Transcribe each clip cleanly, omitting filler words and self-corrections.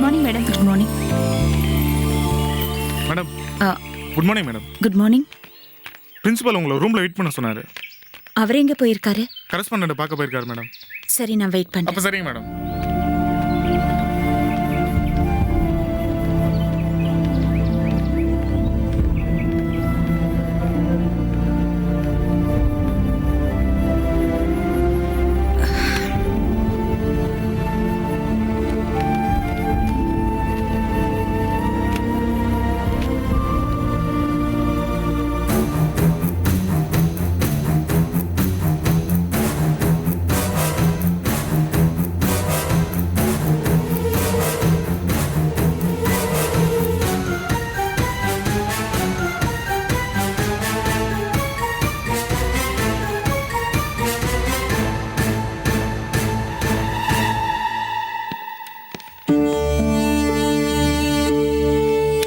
Good morning madam. Good morning madam. Good morning madam. Good morning. Principal உங்களை ரூம்ல wait பண்ண சொன்னாரு. அவர் எங்க போயிருக்காரு? கரஸ்பாண்டன்ட் பார்க்க போயிருக்காரு மேடம். சரி, நான் வெயிட் பண்றேன். அப்ப சரிங்க madam.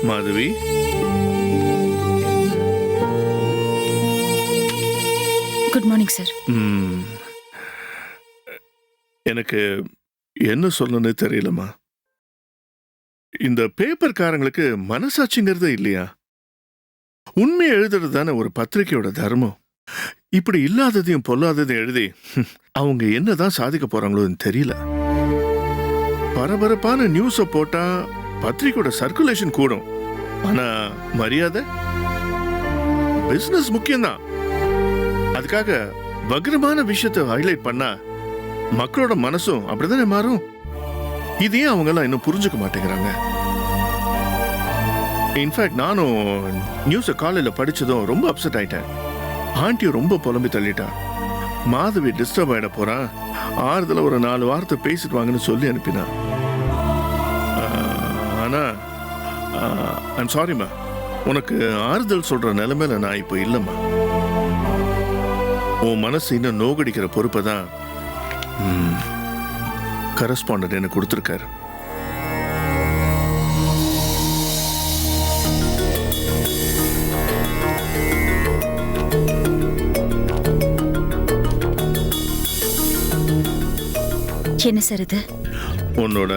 Madhavi, good morning sir. எனக்கு என்ன சொல்லணும்னு தெரியலம்மா. இந்த பேப்பர்காரங்களுக்கு மனசாட்சிங்கிறது இல்லையா? உண்மை எழுதுறது தானே ஒரு பத்திரிகையோட தர்மம். இப்படி இல்லாததையும் பொல்லாததையும் எழுதி அவங்க என்னதான் சாதிக்க போறாங்களோன்னு தெரியல. பரபரப்பான நியூஸை போட்டா பத்திரிகையோட சர்க்குலேஷன் கூடும். ஆனா மரியாதை, பிசினஸ் முக்கியம்தான். அதுக்காக வக்ரமான விஷயத்தை ஹைலைட் பண்ணா மக்களோட மனசும் அப்படிதானே மாறும். இதையே அவங்க எல்லாம் இன்னும் புரிஞ்சுக்க மாட்டேங்கிறாங்க. இன்ஃபேக்ட் நானும் நியூஸை காலையில படிச்சதும் ரொம்ப அப்செட் ஆயிட்டேன். ஆண்டியும் ரொம்ப புலம்பி தள்ளிட்டா. மாதவி டிஸ்டர்ப் ஆயிட போறான், ஆறுதல ஒரு 4 வார்த்தை பேசிட்டு வாங்கன்னு சொல்லி அனுப்பினா. ஆனா ஐம் சாரிம்மா, உனக்கு ஆறுதல் சொல்ற நிலைமையில நான் இப்போ இல்லைம்மா. உன் மனசு இன்னும் நோகடிக்கிற பொறுப்பை தான் கரஸ்பாண்டன்ட் எனக்கு கொடுத்துருக்காரு. என்ன சார் இது? உன்னோட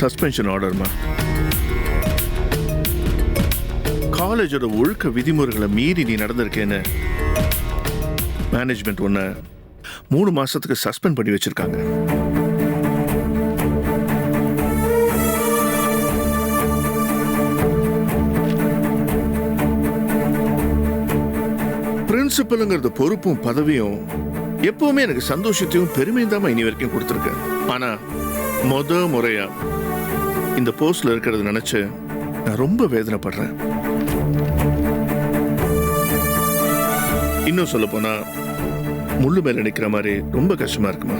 சஸ்பென்ஷன் ஆர்டர்மா. காலேஜோட ஒழுக்க விதிமுறைகளை மீறி நீ நடந்திருக்கேன்னு மேனேஜ்மெண்ட் உன்னை 3 மாசத்துக்கு சஸ்பெண்ட் பண்ணி வச்சிருக்காங்க. பிரின்சிபலுங்கிறது பொறுப்பும் பதவியும் எப்பவுமே எனக்கு சந்தோஷத்தையும் பெருமையும் தான் இனி வரைக்கும் கொடுத்துருக்கு. ஆனா முறையா இந்த போஸ்ட்ல இருக்கிறது நினைச்சு நான் ரொம்ப வேதனைப்படுறேன். இன்னும் சொல்ல போனா முள்ளு மேல நிக்கிற மாதிரி ரொம்ப கஷ்டமா இருக்குமா.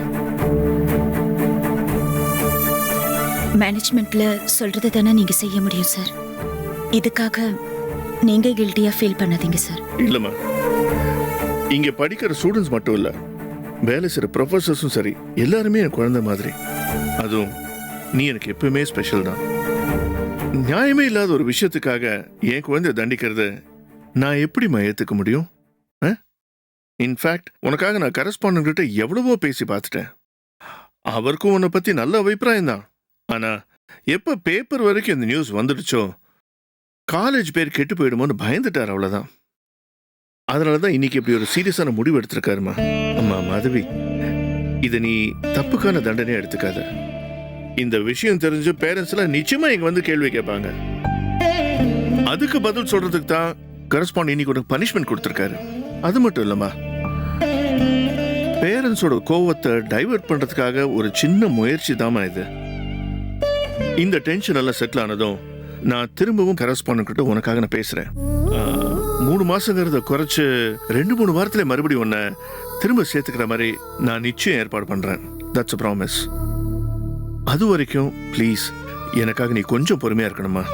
மேனேஜ்மெண்ட்ல சொல்றது தானே நீங்க செய்ய முடியும் சார். இதுக்காக நீங்க கில்ட்டியா ஃபீல் பண்ணாதீங்க சார். இல்லம்மா, இங்க படிக்கிற ஸ்டூடெண்ட்ஸ் மட்டும் இல்ல, வேலை செய்யற ப்ரொஃபசர்ஸும் சரி, எல்லாருமே என் குழந்தை மாதிரி. அதுவும் நீ எனக்கு எப்பவுமே ஸ்பெஷல் தான். நியாயமே இல்லாத ஒரு விஷயத்துக்காக என் குழந்தைய தண்டிக்கிறது நான் எப்படிம்மா ஏத்துக்க முடியும்? இன்ஃபேக்ட் உனக்காக நான் கரஸ்பாண்டன்ட் கிட்ட எவ்வளவோ பேசி பார்த்துட்டேன். அவருக்கும் உன்னை பத்தி நல்ல அபிப்பிராயம் தான். ஆனா எப்ப பேப்பர் வரைக்கும் இந்த நியூஸ் வந்துடுச்சோ காலேஜ் பேர் கெட்டு போயிடுமோன்னு பயந்துட்டார், அவ்வளவுதான். அதனாலதான் இன்னைக்கு இப்படி ஒரு சீரியஸான முடிவு எடுத்திருக்காருமா. அம்மா மாதவி, இதை நீ தப்புக்கான தண்டனையா எடுத்துக்காத. இந்த விஷயம் தெரிஞ்சு பேரண்ட்ஸ் எல்லாம் நிச்சயமா இங்க வந்து கேள்வி கேட்பாங்க. அதுக்கு பதில் சொல்றதுக்கு தான் கரஸ்பாண்ட் இன்னைக்கு உனக்கு பனிஷ்மெண்ட் கொடுத்திருக்காரு. அது மட்டும் இல்லம்மா, பேரண்ட்ஸோட கோவத்தை டைவர்ட் பண்றதுக்காக ஒரு சின்ன முயற்சி தாமா இது. இந்த டென்ஷன் எல்லாம் செட்டில் ஆனதும் நான் திரும்பவும் கரஸ்பாண்டன்ட் கிட்ட உனக்காக நான் பேசுறேன். 3 மாசங்கிறத குறைச்சு 2-3 வாரத்துல மறுபடியும் உன்னை திரும்ப சேர்த்துக்கிற மாதிரி நான் நிச்சயம் ஏற்பாடு பண்றேன். That's a promise. அது வரைக்கும் ப்ளீஸ் எனக்காக நீ கொஞ்சம் பொறுமையா இருக்கணுமா.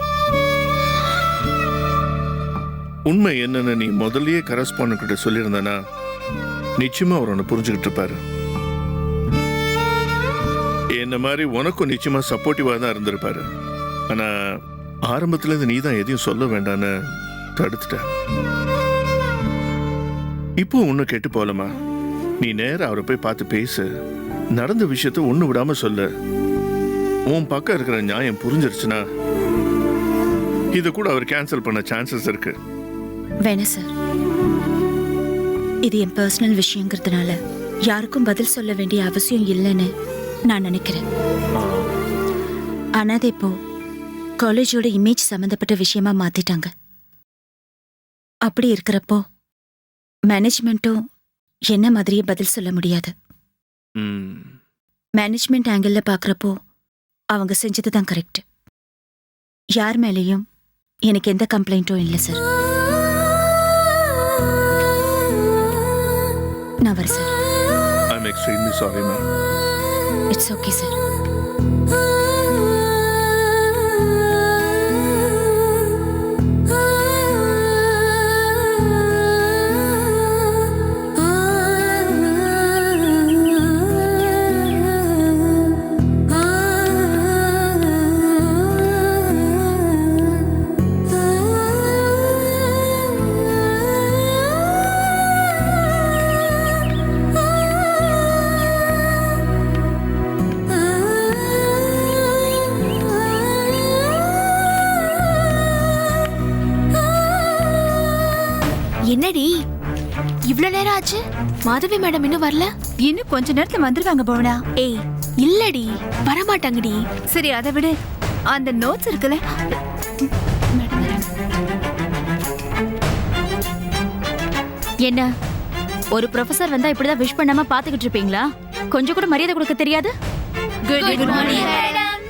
உண்மை என்னன்னு நீ முதல்லயே கரஸ்பாண்டன்ட் கிட்ட சொல்லியிருந்தனா நிச்சயமா அவர் ஒன்று புரிஞ்சுக்கிட்டு இருப்பாரு. என்ன மாதிரி உனக்கும் நிச்சயமா சப்போர்ட்டிவா தான் இருந்திருப்பாரு. ஆனா ஆரம்பத்துல இருந்து நீ தான் எதையும் சொல்ல வேண்டான்னு தடுத்துட்ட. இப்போ ஒன்னும் கெட்டு போலமா, நீ நேரம் அவரை போய் பார்த்து பேசு. நடந்த விஷயத்த ஒண்ணு விடாம சொல்லு. உன் பக்கம் இருக்கிற நியாயம் புரிஞ்சிருச்சுன்னா இதை கூட அவர் கேன்சல் பண்ண சான்சஸ் இருக்கு. வேணா சார், இது என் பர்சனல் விஷயங்கிறதுனால யாருக்கும் பதில் சொல்ல வேண்டிய அவசியம் இல்லைன்னு நான் நினைக்கிறேன். ஆனா அது இப்போ காலேஜோட இமேஜ் சம்பந்தப்பட்ட விஷயமா மாத்திட்டாங்க. அப்படி இருக்கிறப்போ மேனேஜ்மெண்ட்டும் என்ன மாதிரியே பதில் சொல்ல முடியாது. மேனேஜ்மெண்ட் ஆங்கிள் பாக்குறப்போ அவங்க செஞ்சதுதான் கரெக்ட். யார் மேலேயும் எனக்கு எந்த கம்ப்ளைண்ட்டும் இல்லை சார். நான் வரேன் sir. I'm extremely sorry, ma'am. It's okay sir. என்னடி இவ்ளோ நேரம் ஆச்சு? மாதவி மேடம் இன்னும் வரல? இன்னும் கொஞ்ச நேரத்துல வந்துருவாங்க பவனா. ஏய் இல்லடி, வரமாட்டாங்கடி. சரி அதை விடு, அந்த நோட்ஸ் இருக்குல்ல. மேடம் என்ன ஒரு ப்ரொஃபசர் வந்தா இப்படிதான் விஷ் பண்ணாம பாத்துக்கிட்டு இருப்பீங்களா? கொஞ்சம் கூட மரியாதை கொடுக்க தெரியாது? Good morning madam.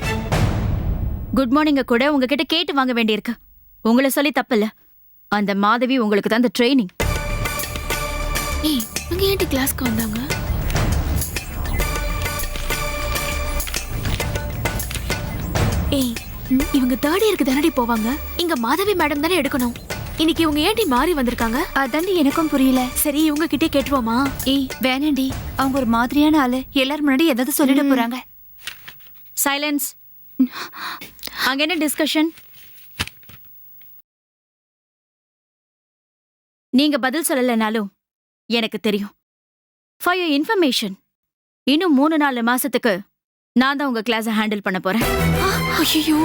குட் மார்னிங்க கூட உங்ககிட்ட கேட்டு வாங்க வேண்டியிருக்கு. உங்களை சொல்லி தப்பில்ல, அந்த மாதவி உங்களுக்கு தான் அந்த ட்ரைனிங். ஏய் அங்க ஏன்டி கிளாஸ்க்கு வந்தாங்க? ஏய் இவங்க தேர்ட் இயருக்கு தானடி போவாங்க. இங்க மாதவி மேடம் தானே எடுக்கணும். இன்னைக்கு இவங்க ஏன்டி மாறி வந்திருக்காங்க? அதாண்டி எனக்கும் புரியல. சரி இவங்க கிட்டே கேட்டுருவோமா? ஏய் வேணாண்டி, அவங்க ஒரு மாதிரியான ஆளு. எல்லாரும் முன்னாடி ஏதாவது சொல்லிட போறாங்க. சைலன்ஸ். அங்க என்ன டிஸ்கஷன்? நீங்க பதில் சொல்லலைனாலும் எனக்கு தெரியும். ஃபார் யூர் இன்ஃபர்மேஷன், இன்னும் 3-4 மாசத்துக்கு நான் தான் உங்க கிளாஸை ஹேண்டில் பண்ண போறேன். ஐயோ